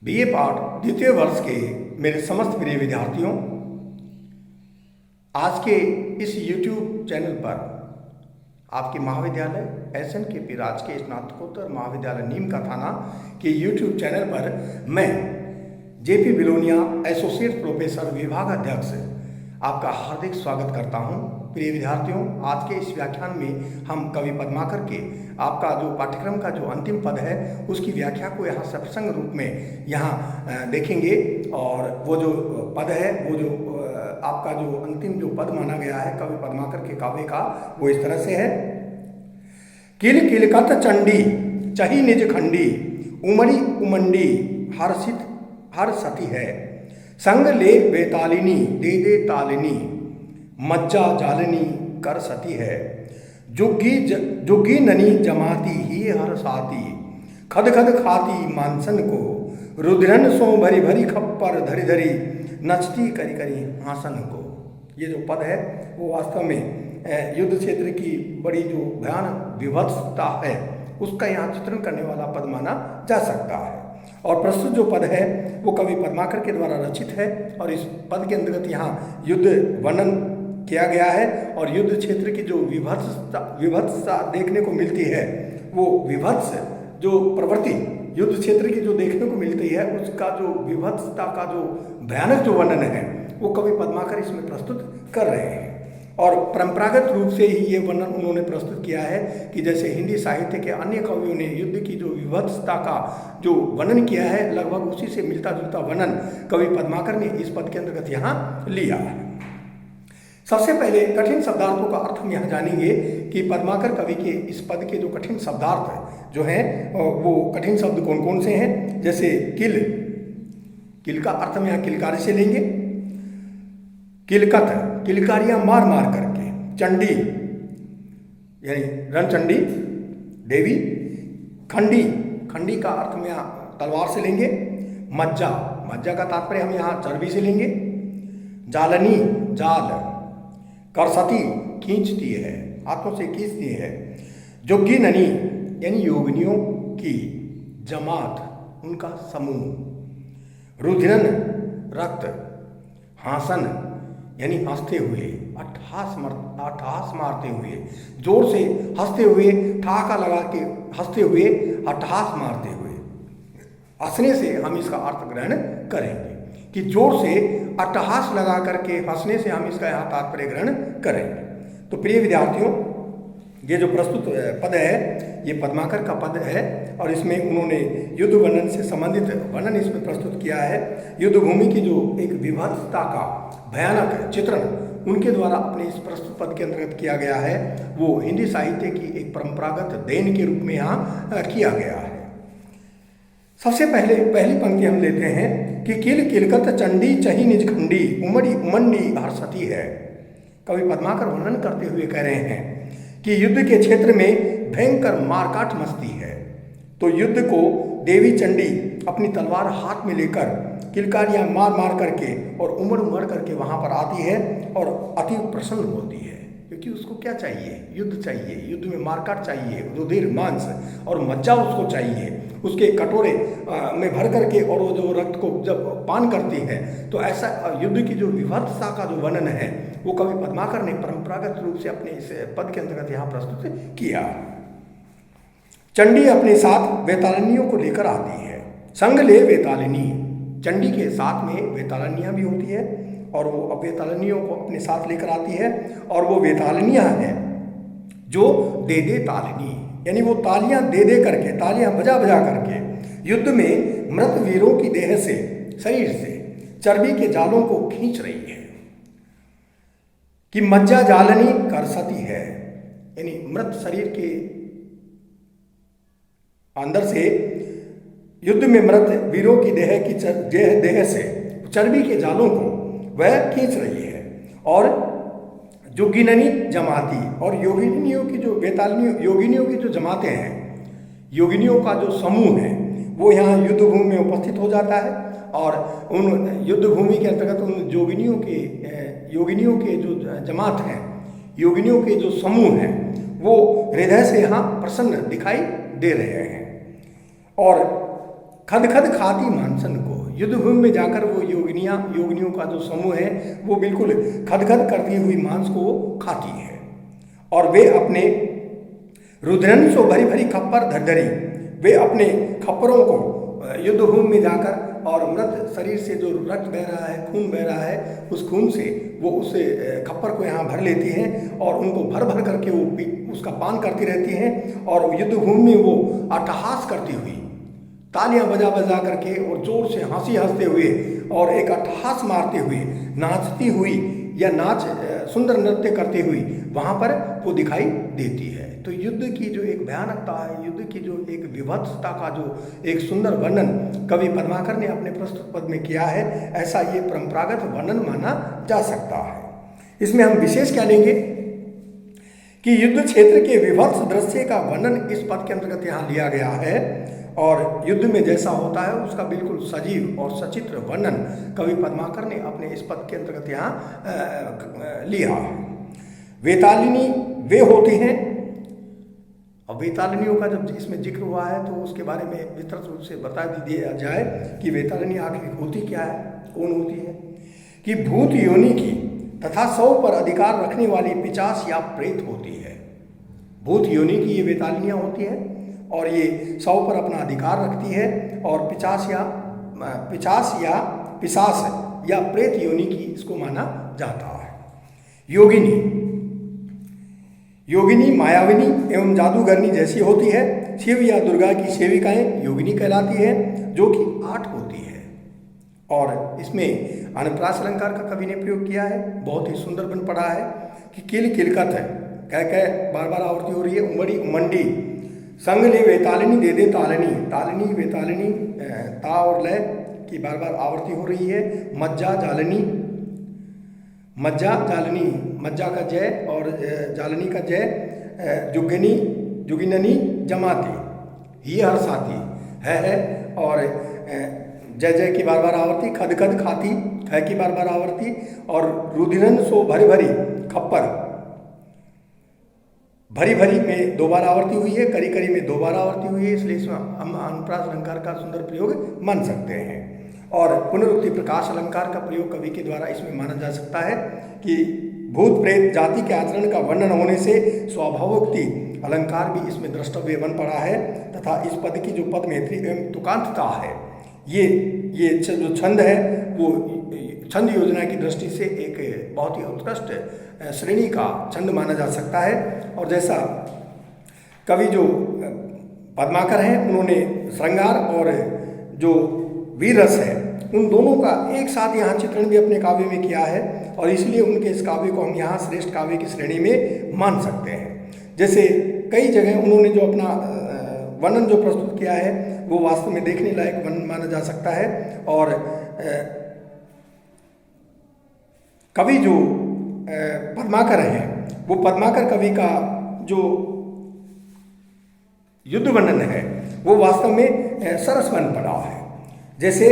BA पाठ द्वितीय वर्ष के मेरे समस्त प्रिय विद्यार्थियों, आज के इस YouTube चैनल पर आपके महाविद्यालय SNKP राजकीय स्नातकोत्तर महाविद्यालय नीम का थाना के YouTube चैनल पर मैं JP बिलोनिया एसोसिएट प्रोफेसर विभाग अध्यक्ष आपका हार्दिक स्वागत करता हूं। प्रिय विद्यार्थियों, आज के इस व्याख्यान में हम कवि पद्माकर के आपका जो पाठ्यक्रम का जो अंतिम पद है उसकी व्याख्या को यहाँ सत्संग रूप में यहाँ देखेंगे। और वो जो पद है, वो जो आपका जो अंतिम जो पद माना गया है कवि पद्माकर के काव्य का, वो इस तरह से है। किल किलकत चंडी चही निज खंडी उमड़ी उमंडी हर सती है। संग ले बेतालिनी दे दे तालिनी मज्जा जालिनी कर सती है। जुग्गी ननी जमाती ही हर साती खद खद खाती मानसन को रुद्रन सो भरी भरी खप्पर धरी धरी नचती करी करी हासन को। ये जो पद है वो वास्तव में युद्ध क्षेत्र की बड़ी जो भयानक विभत्सता है उसका यहाँ चित्रण करने वाला पद माना जा सकता है। और प्रस्तुत जो पद है वो कवि पद्माकर के द्वारा रचित है और इस पद के अंतर्गत यहाँ युद्ध वर्णन किया गया है। और युद्ध क्षेत्र की जो विभत्सता देखने को मिलती है, वो विभत्स जो प्रवृत्ति युद्ध क्षेत्र की जो देखने को मिलती है उसका जो विभत्सता का जो भयानक जो वर्णन है वो कवि पद्माकर इसमें प्रस्तुत कर रहे हैं। और परंपरागत रूप से ही ये वर्णन उन्होंने प्रस्तुत किया है कि जैसे हिंदी साहित्य के अन्य कवियों ने युद्ध की जो विभत्सता का जो वर्णन किया है, लगभग उसी से मिलता जुलता वर्णन कवि पद्माकर ने इस पद के अंतर्गत यहाँ लिया है। सबसे पहले कठिन शब्दार्थों का अर्थ हम यहाँ जानेंगे कि पद्माकर कवि के इस पद के जो कठिन शब्दार्थ जो हैं वो कठिन शब्द कौन कौन से हैं। जैसे किल का अर्थ हम यहाँ किलकारी से लेंगे। किलकत किलकारियाँ मार मार करके। चंडी यानी रणचंडी देवी। खंडी का अर्थ हम यहाँ तलवार से लेंगे। मज्जा का तात्पर्य हम यहाँ चर्बी से लेंगे। जालनी जाल। करसती खींचती है, हाथों से खींचती है। जोगी ननी यानी योगिनियों की जमात, उनका समूह। रुधिरन रक्त। हासन यानी हंसते हुए, अट्टहास मारते हुए, जोर से हंसते हुए, ठहाका लगा के हंसते हुए, अट्टहास मारते हुए। हंसने से हम इसका अर्थ ग्रहण करेंगे कि जोर से अट्टहास लगा करके हंसने से हम इसका यहाँ तात्पर्य ग्रहण करेंगे। तो प्रिय विद्यार्थियों, ये जो प्रस्तुत पद है ये पद्माकर का पद है और इसमें उन्होंने युद्ध वर्णन से संबंधित वर्णन इसमें प्रस्तुत किया है। युद्ध भूमि की जो एक विभत्सता का भयानक चित्रण उनके द्वारा अपने इस प्रस्तुत पद के अंतर्गत किया गया है, वो हिंदी साहित्य की एक परंपरागत देन के रूप में यहाँ किया गया है। सबसे पहली पंक्ति हम लेते हैं कि किल किलकत चंडी चही निज खंडी उमड़ी उमंडी हर्षती है। कवि पद्माकर वर्णन करते हुए कह रहे हैं कि युद्ध के क्षेत्र में भयंकर मारकाट मचती है। तो युद्ध को देवी चंडी अपनी तलवार हाथ में लेकर किलकारियाँ मार मार करके और उमड़ करके वहाँ पर आती है और अति प्रसन्न होती है, क्योंकि उसको क्या चाहिए? युद्ध चाहिए। युद्ध में मारकाट चाहिए, रुधिर मांस और मज्जा उसको चाहिए। उसके कटोरे में भर करके और वो जो रक्त को जब पान करती है, तो ऐसा युद्ध की जो विभत्सता का जो वर्णन है वो कवि पद्माकर ने परंपरागत रूप से अपने इस पद के अंतर्गत यहाँ प्रस्तुत किया। चंडी अपने साथ वेतालिनियों को लेकर आती है। संग ले वेतालिनी, चंडी के साथ में वेतालिनियाँ भी होती है और वो अब वेतालिनियों को अपने साथ लेकर आती है। और वो वेतालिनियाँ हैं जो दे दे तालिनी, यानी वो तालियां दे दे करके, तालियां बजा बजा करके युद्ध में मृत वीरों की देह से, शरीर से चर्बी के जालों को खींच रही है। कि मज्जा जालनी कर सती है, यानी मृत शरीर के अंदर से युद्ध में मृत वीरों की देह से चर्बी के जालों को वह खींच रही है। और जोगिननी जमाती, और योगिनियों की जो योगिनियों की जो जमातें हैं, योगिनियों का जो समूह है वो यहाँ युद्ध भूमि में उपस्थित हो जाता है। और उन युद्ध भूमि के अंतर्गत उन योगिनियों के जो जमात हैं, योगिनियों के जो समूह हैं, वो हृदय से यहाँ प्रसन्न दिखाई दे रहे हैं। और खद खद खाती मानसन को। युद्ध भूमि में जाकर वो योगिनियों का जो समूह है वो बिल्कुल खदखद करती हुई मांस को खाती है। और वे अपने रुद्रन सो भरी भरी खप्पर धरधरी, वे अपने खप्परों को युद्ध भूमि में जाकर और मृत शरीर से जो रक्त बह रहा है, खून बह रहा है, उस खून से वो उस खप्पर को यहाँ भर लेती हैं और उनको भर भर करके वो उसका पान करती रहती हैं। और युद्ध भूमि में वो अट्टहास करती हुई, तालियां बजा बजा करके और जोर से हंसी हंसते हुए और एक अट्टहास मारते हुए, नाचती हुई या सुंदर नृत्य करती हुई वहाँ पर वो दिखाई देती है। तो युद्ध की जो एक भयानकता है, युद्ध की जो एक विभत्सता का जो एक सुंदर वर्णन कवि पद्माकर ने अपने प्रस्तुत पद में किया है, ऐसा ये परंपरागत वर्णन माना जा सकता है। इसमें हम विशेष क्या लेंगे कि युद्ध क्षेत्र के विभत्स दृश्य का वर्णन इस पद के अंतर्गत यहाँ लिया गया है और युद्ध में जैसा होता है उसका बिल्कुल सजीव और सचित्र वर्णन कवि पद्माकर ने अपने इस पद के अंतर्गत यहाँ लिया। वेतालिनी वे होती हैं, और वेतालिनियों का जब इसमें जिक्र हुआ है तो उसके बारे में विस्तृत रूप से बता दिया जाए कि वेतालिनी आखिर होती क्या है, कौन होती है। कि भूत योनि की तथा 100 पर अधिकार रखने वाली पिशाच या प्रेत होती है। भूत योनि की ये वेतालिनियाँ होती हैं और ये 100 पर अपना अधिकार रखती है और पिशाच या प्रेत योनि की इसको माना जाता है। योगिनी मायाविनी एवं जादूगरनी जैसी होती है। शिव या दुर्गा की सेविकाएं योगिनी कहलाती है जो कि 8 होती है। और इसमें अनुप्रास अलंकार का कवि ने प्रयोग किया है, बहुत ही सुंदर बन पड़ा है कि किल किलकत है, कह बार बार आवर्ती हो रही है। उमड़ी उमंडी संग ले वेतालिनी दे दे तालिनी, तालिनी वेतालिनी ता और लय की बार बार आवर्ती हो रही है। मज्जा जालनी, मज्जा जालनी, मज्जा का जय और जालनी का जय। जुगिननी जमाती, ये हर साथी है और जय जय की बार बार आवर्ती। खद खद खाती है की बार बार आवर्ती। और रुधिरन सो भरी भरी खप्पर, भरी भरी में 2 बार आवर्ती हुई है, करी करी में 2 बार आवर्ती हुई है, इसलिए इसमें हम अनुप्रास अलंकार का सुंदर प्रयोग मान सकते हैं। और पुनरुक्ति प्रकाश अलंकार का प्रयोग कवि के द्वारा इसमें माना जा सकता है कि भूत प्रेत जाति के आचरण का वर्णन होने से स्वभावोक्ति अलंकार भी इसमें द्रष्टव्य बन पड़ा है। तथा इस पद की जो पद मैत्री एवं तुकांतता है, ये जो छंद है वो छंद योजना की दृष्टि से एक बहुत ही उत्कृष्ट श्रेणी का छंद माना जा सकता है। और जैसा कवि जो पद्माकर हैं उन्होंने श्रृंगार और जो वीर रस है उन दोनों का एक साथ यहाँ चित्रण भी अपने काव्य में किया है और इसलिए उनके इस काव्य को हम यहाँ श्रेष्ठ काव्य की श्रेणी में मान सकते हैं। जैसे कई जगह उन्होंने जो अपना वर्णन जो प्रस्तुत किया है वो वास्तव में देखने लायक वर्णन माना जा सकता है। और कवि जो पद्माकर हैं वो पद्माकर कवि का जो युद्ध वर्णन है वो वास्तव में सरस बन पड़ा है। जैसे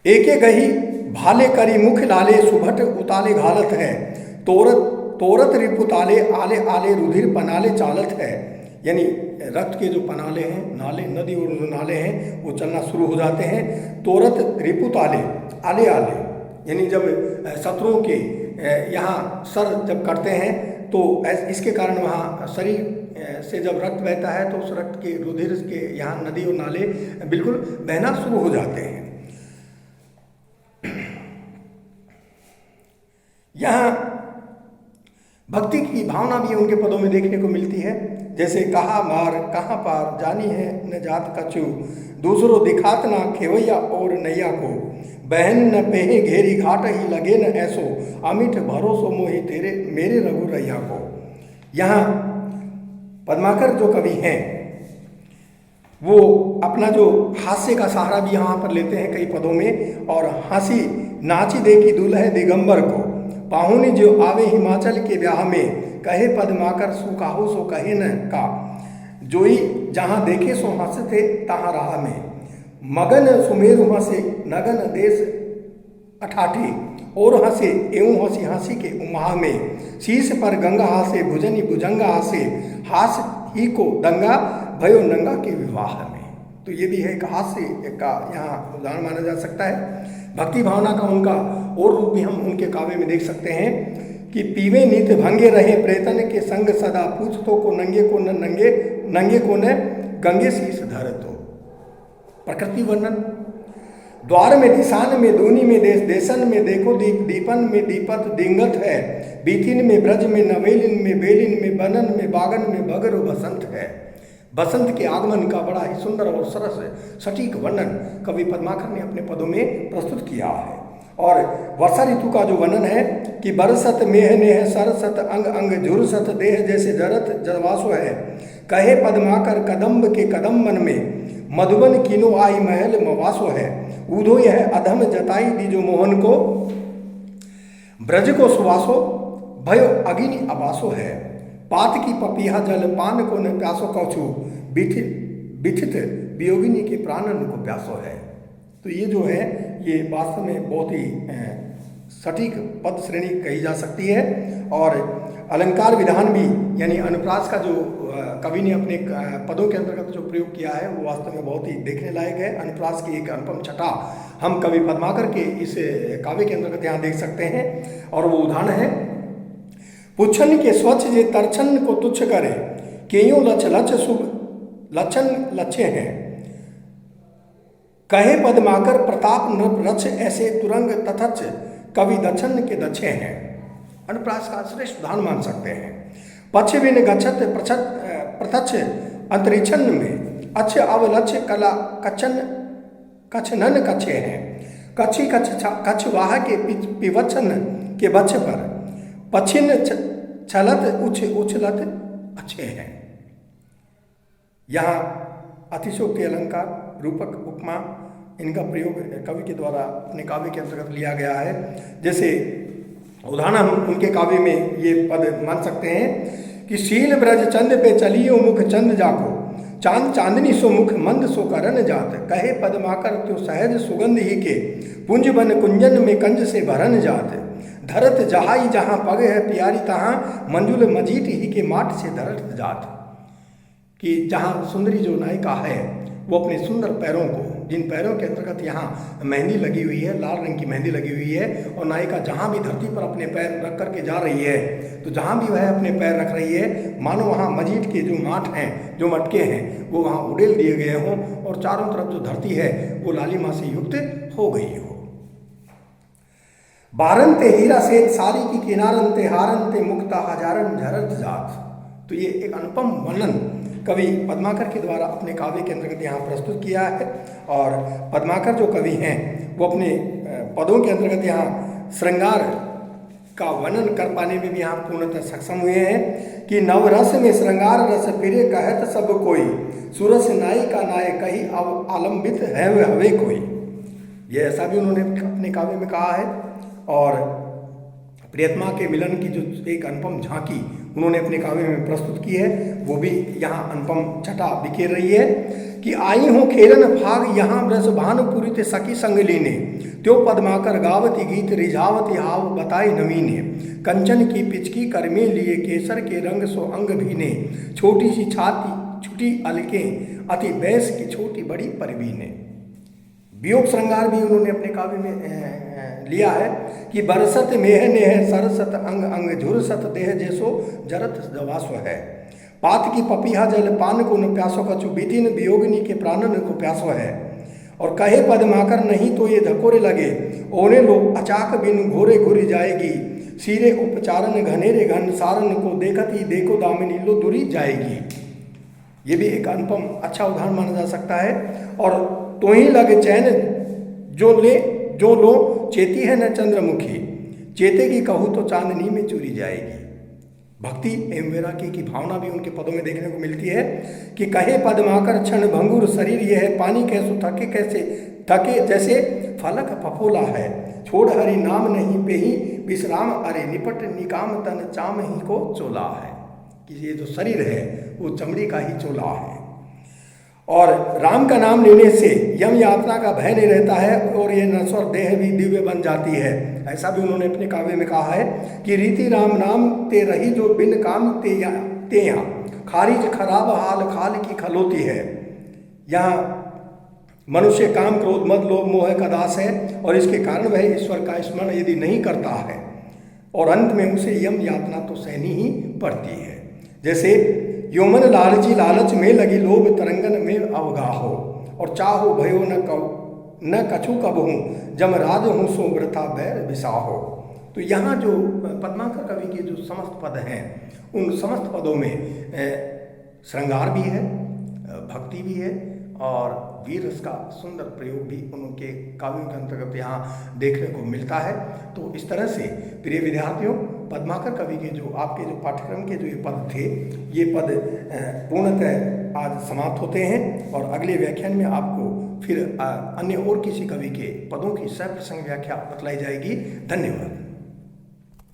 एके गही भाले करी मुख लाले सुभट उताले घालत है, तोरत रिपु ताले आले आले रुधिर पनाले चालत है। यानी रक्त के जो पनाले हैं, नाले नदी और जो नाले हैं वो चलना शुरू हो जाते हैं। तोरत रिपु ताले आले आले, यानी जब शत्रुओं के यहाँ सर जब कटते हैं तो इसके कारण वहाँ शरीर से जब रक्त बहता है तो उस रक्त के रुधिर के यहाँ नदी और नाले बिल्कुल बहना शुरू हो जाते हैं। यहाँ भक्ति की भावना भी उनके पदों में देखने को मिलती है। जैसे कहा मार कहाँ पार जानी है न जात कछु, दूसरों दिखात ना खेवैया और नैया को, बहन न पेहे घेरी घाट ही लगे न ऐसो, अमिट भरोसो मोहि तेरे मेरे रघु रैया को। यहाँ पद्माकर जो कवि हैं वो अपना जो हास्य का सहारा भी यहाँ पर लेते हैं कई पदों में। और हंसी नाची देखी दुल्हे दिगंबर को, पाहुनी जो आवे हिमाचल के ब्याह में, कहे पद्माकर सुकाहू सो कहे न का, जोई जहाँ देखे सो हंसते तहाँ राह में, मगन सुमेरु हंसे नगन देश अठाठी, और हंसे एवं हंसी हंसी के उमाह में, शीश पर गंगा हासे भुजनी भुजंगा हासे, हास ही को दंगा भयो नंगा के विवाह में। तो ये भी है एक हास्य का यहाँ उदाहरण माना जा सकता है। भक्ति भावना का उनका और रूप भी हम उनके काव्य में देख सकते हैं कि पीवे नित भंगे रहे प्रेतन के संग सदा, पूछतो को नंगे को न नंगे, नंगे को न गंगे शीस धर। तो प्रकृति वर्णन, द्वार में दिशान में दूनी में देश देशन में देखो दीप, दीपन में दीपत दिंगत है, बीतिन में ब्रज में नवेलिन में बेलिन में बनन में बागन में बगर बसंत है। बसंत के आगमन का बड़ा ही सुंदर और सरस सटीक वर्णन कवि पद्माकर ने अपने पदों में प्रस्तुत किया है। और वर्षा ऋतु का जो वर्णन है कि बरसत मेह नेह सरसत अंग अंग झुरसत देह जैसे जरत जवासो है, कहे पद्माकर कदम्ब के कदम मन में मधुबन किनो आई महल मवासो है, ऊधो यह अधम जताई दीजो मोहन को, ब्रज को सुवासो भयो अगिनि अबासो है, पात की पपीहा जल पान को न प्यासो कछू, बिथित वियोगिनी के प्राणन को प्यासो है। तो ये जो है ये वास्तव में बहुत ही सटीक पद श्रेणी कही जा सकती है। और अलंकार विधान भी यानी अनुप्रास का जो कवि ने अपने पदों के अंतर्गत जो प्रयोग किया है वो वास्तव में बहुत ही देखने लायक है। अनुप्रास की एक अनुपम छटा हम कवि पद्माकर के इस काव्य के अंतर्गत यहाँ देख सकते हैं। और वो उदाहरण है, पुच्छन के स्वच्छ जे तरछन को तुच्छ करे, केयों लच लच शुभ लक्षण लच्छे हैं, कहे पद्माकर प्रताप न रच ऐसे तुरंग तथच कवि दक्षन के दक्षे हैं। अनुप्रास का श्रेष्ठ उदाहरण मान सकते हैं। पक्ष बिन गच्छत प्रत्यक्ष अंतरिक्षण में अच्छ अवलक्ष कला कच्छन कच्छनन कच्छे हैं, कच्छी कच्छ वाह के पिवच्छन के बच्छ पर पछिन छलत उछलत अच्छे हैं। यहाँ अतिशोक्ति अलंकार रूपक उपमा इनका प्रयोग कवि के द्वारा अपने काव्य के अंतर्गत लिया गया है। जैसे उदाहरण हम उनके काव्य में ये पद मान सकते हैं कि शील ब्रज चंद पे चलियो मुख चंद जाको, चांद चांदनी सो मुख मंद सो करन जात, कहे पद्माकर त्यो सहज सुगंध ही के, पुंज बन कुंजन में कंज से भरन जात, धरत जहाई जहाँ पग है प्यारी तहाँ, मंजुल मजीट ही के माट से धरत जात। कि जहाँ सुंदरी जो नायिका है वो अपने सुंदर पैरों को, जिन पैरों के अंतर्गत यहाँ मेहंदी लगी हुई है, लाल रंग की मेहंदी लगी हुई है, और नायिका जहाँ भी धरती पर अपने पैर रख करके जा रही है, तो जहाँ भी वह अपने पैर रख रही है मानो वहाँ मजीद के जो माठ हैं, जो मटके हैं, वो वहाँ उड़ेल दिए गए हों और चारों तरफ जो धरती है वो लालिमा से युक्त हो गई हो। बारन ते हीरा से सारी की किनारन ते हारन ते मुक्ता हजारन झरत जात। तो ये एक अनुपम वर्णन कवि पद्माकर के द्वारा अपने काव्य के अंतर्गत यहाँ प्रस्तुत किया है। और पद्माकर जो कवि हैं वो अपने पदों के अंतर्गत यहाँ श्रृंगार का वर्णन कर पाने में भी यहाँ पूर्णतः सक्षम हुए हैं कि नवरस में श्रृंगार रस फिरे कहत सब कोई, सुरस नाई का नाय कही आलम्बित है वे हवे कोई। ये ऐसा भी उन्होंने अपने काव्य में कहा है। और प्रियतमा के मिलन की जो एक अनुपम झांकी उन्होंने अपने काव्य में प्रस्तुत की है वो भी यहाँ अनुपम छटा बिखेर रही है कि आई हूँ खेलन फाग यहाँ ब्रज भानुपुरी ते सखी संग लीने, त्यो पद्माकर गावती गीत रिझावती हाव बताई नवीने, कंचन की पिचकी करमे लिए केसर के रंग सो अंग भीने, छोटी सी छाती छुटी अलके अति बैस की छोटी बड़ी परवीने। वियोग श्रृंगार भी उन्होंने अपने काव्य में लिया है कि बरसत मेह नेह सरसत अंग अंग झुरसत देह जैसो जरत जवासो है, पात की पपीहा जल पान को न प्यासो कछु, विधिन वियोगिनी के प्राणन को प्यासो है, और कहे पद्माकर नहीं तो ये धकोरे लगे, ओने लो अचाक बिन घोरे घुरी जाएगी, सीरे उपचारन घनेरे घन सारन को देखत ही देखो दामिनी लो दुरी जाएगी। ये भी एक अनुपम अच्छा उदाहरण माना जा सकता है। और तो ही लगे चैन जो लो चेती है न चंद्रमुखी, चेतेगी कहूँ तो चांदनी में चूरी जाएगी। भक्ति एवं वैराग्य की भावना भी उनके पदों में देखने को मिलती है कि कहे पद्माकर क्षण भंगुर शरीर यह है, पानी कैसो थके कैसे थके जैसे फलक फफोला है, छोड़ हरि नाम नहीं पे ही विश्राम अरे निपट निकाम तन चाम ही को चोला है। कि ये जो शरीर है वो चमड़ी का ही चोला है। और राम का नाम लेने से यम यात्रा का भय नहीं रहता है और ये नश्वर देह भी दिव्य बन जाती है। ऐसा भी उन्होंने अपने काव्य में कहा है कि रीति राम नाम ते रही जो बिन काम ते यहाँ खारिज खराब हाल खाल की खलोती है। यहाँ मनुष्य काम क्रोध मद लोभ मोह का दास है और इसके कारण वह ईश्वर का स्मरण यदि नहीं करता है और अंत में उसे यम यातना तो सहनी ही पड़ती है। जैसे यो मन लालची लालच में लगी लोभ तरंगन में अवगाहो और चाहो भयो न कछु कबहूँ जम राज हूँ सो वृथा बैर विसाहो। तो यहाँ जो पद्माकर कवि के जो समस्त पद हैं उन समस्त पदों में श्रृंगार भी है, भक्ति भी है और वीर रस का सुंदर प्रयोग भी उनके काव्यों के अंतर्गत यहाँ देखने को मिलता है। तो इस तरह से प्रिय विद्यार्थियों, पद्माकर कवि के जो आपके जो पाठ्यक्रम के जो ये पद थे, ये पद पूर्णतः आज समाप्त होते हैं और अगले व्याख्यान में आपको फिर अन्य और किसी कवि के पदों की सप्रसंग व्याख्या बतलाई जाएगी। धन्यवाद।